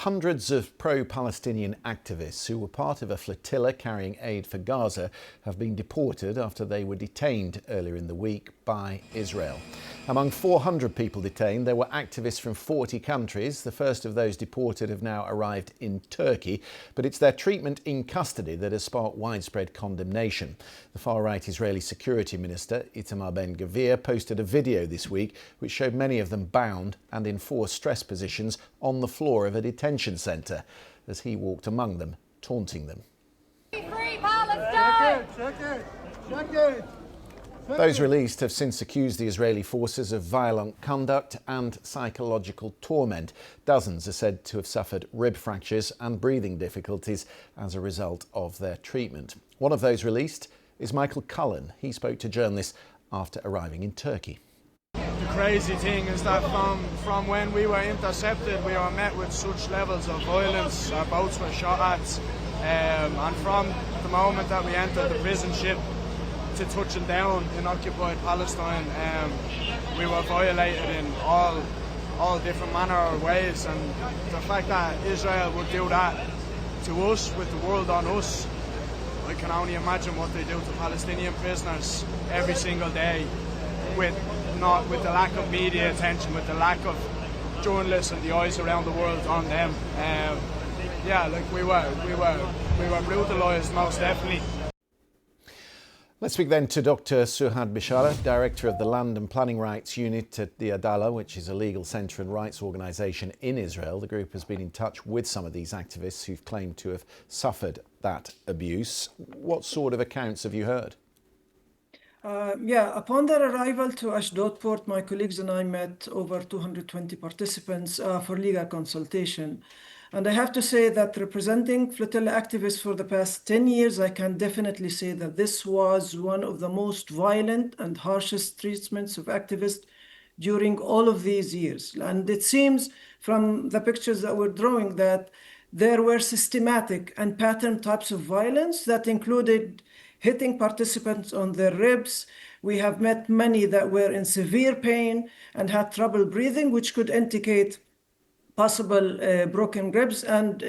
Hundreds of pro-Palestinian activists who were part of a flotilla carrying aid for Gaza have been deported after they were detained earlier in the week by Israel. Among 400 people detained, there were activists from 40 countries. The first of those deported have now arrived in Turkey, but it's their treatment in custody that has sparked widespread condemnation. The far-right Israeli Security Minister, Itamar Ben Gvir, posted a video this week which showed many of them bound and in forced stress positions on the floor of a detention centre as he walked among them, taunting them. Free Palestine! Those released have since accused the Israeli forces of violent conduct and psychological torment. Dozens are said to have suffered rib fractures and breathing difficulties as a result of their treatment. One of those released is Michael Cullen. He spoke to journalists after arriving in Turkey. The crazy thing is that from when we were intercepted, we were met with such levels of violence. Our boats were shot at, and from the moment that we entered the prison ship to touching down in occupied Palestine, we were violated in all different manner of ways. And the fact that Israel would do that to us, with the world on us, I can only imagine what they do to Palestinian prisoners every single day, with the lack of media attention, with the lack of journalists and the eyes around the world on them. We were brutalised, most definitely. Let's speak then to Dr. Suhad Bishara, Director of the Land and Planning Rights Unit at the Adalah, which is a legal centre and rights organisation in Israel. The group has been in touch with some of these activists who've claimed to have suffered that abuse. What sort of accounts have you heard? Upon their arrival to Ashdod port, my colleagues and I met over 220 participants for legal consultation. And I have to say that representing flotilla activists for the past 10 years, I can definitely say that this was one of the most violent and harshest treatments of activists during all of these years. And it seems from the pictures that we're drawing that there were systematic and pattern types of violence that included hitting participants on their ribs. We have met many that were in severe pain and had trouble breathing, which could indicate possible broken ribs, and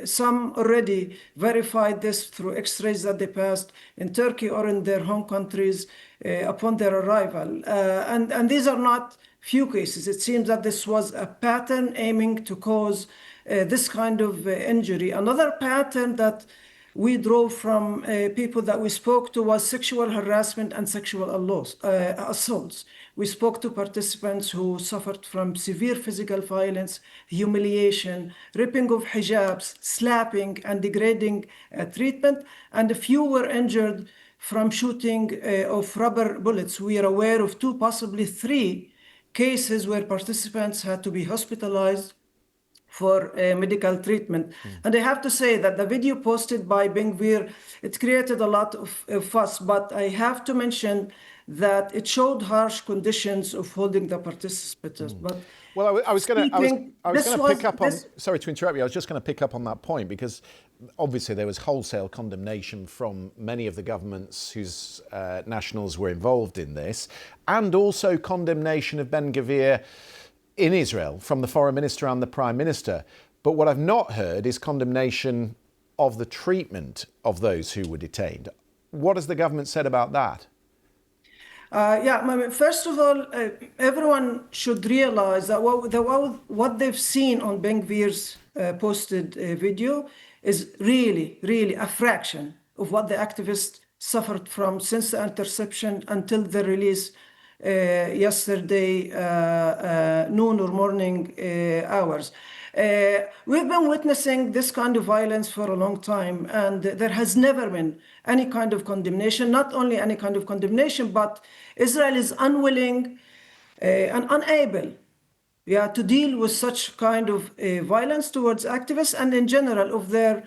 some already verified this through x-rays that they passed in Turkey or in their home countries upon their arrival. And these are not few cases. It seems that this was a pattern aiming to cause this kind of injury. Another pattern that we drove from people that we spoke to was sexual harassment and sexual assaults. We spoke to participants who suffered from severe physical violence, humiliation, ripping of hijabs, slapping and degrading treatment, and a few were injured from shooting of rubber bullets. We are aware of 2, possibly 3 cases where participants had to be hospitalized for medical treatment. And I have to say that the video posted by Ben Gvir, it created a lot of fuss, but I have to mention that it showed harsh conditions of holding the participants. But well, I was going to pick up on. Sorry to interrupt you. I was just going to pick up on that point, because obviously there was wholesale condemnation from many of the governments whose nationals were involved in this, and also condemnation of Ben Gvir in Israel from the foreign minister and the prime minister. But what I've not heard is condemnation of the treatment of those who were detained. What has the government said about that? First of all, everyone should realize that what they've seen on Ben Gvir's posted video is really a fraction of what the activists suffered from since the interception until the release yesterday noon or morning hours. We've been witnessing this kind of violence for a long time, and there has never been any kind of condemnation, not only any kind of condemnation, but Israel is unwilling and unable to deal with such kind of violence towards activists and in general of their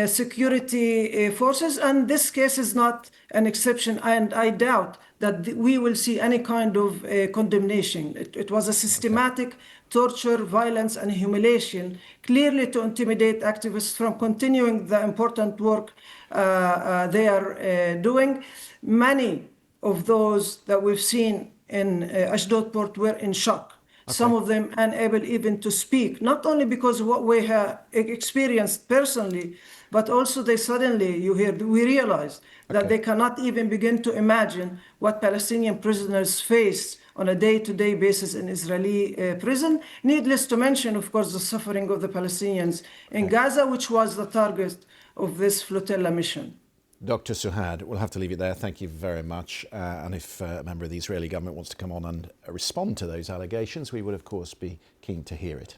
security forces. And this case is not an exception, and I doubt that we will see any kind of condemnation. It was a systematic torture, violence, and humiliation, clearly to intimidate activists from continuing the important work they are doing. Many of those that we've seen in Ashdod port were in shock. some of them unable even to speak, not only because of what we have experienced personally, but also they suddenly, we realized that they cannot even begin to imagine what Palestinian prisoners face on a day-to-day basis in Israeli prison. Needless to mention, of course, the suffering of the Palestinians in Gaza, which was the target of this flotilla mission. Dr. Suhad, we'll have to leave it there. Thank you very much. And if a member of the Israeli government wants to come on and respond to those allegations, we would, of course, be keen to hear it.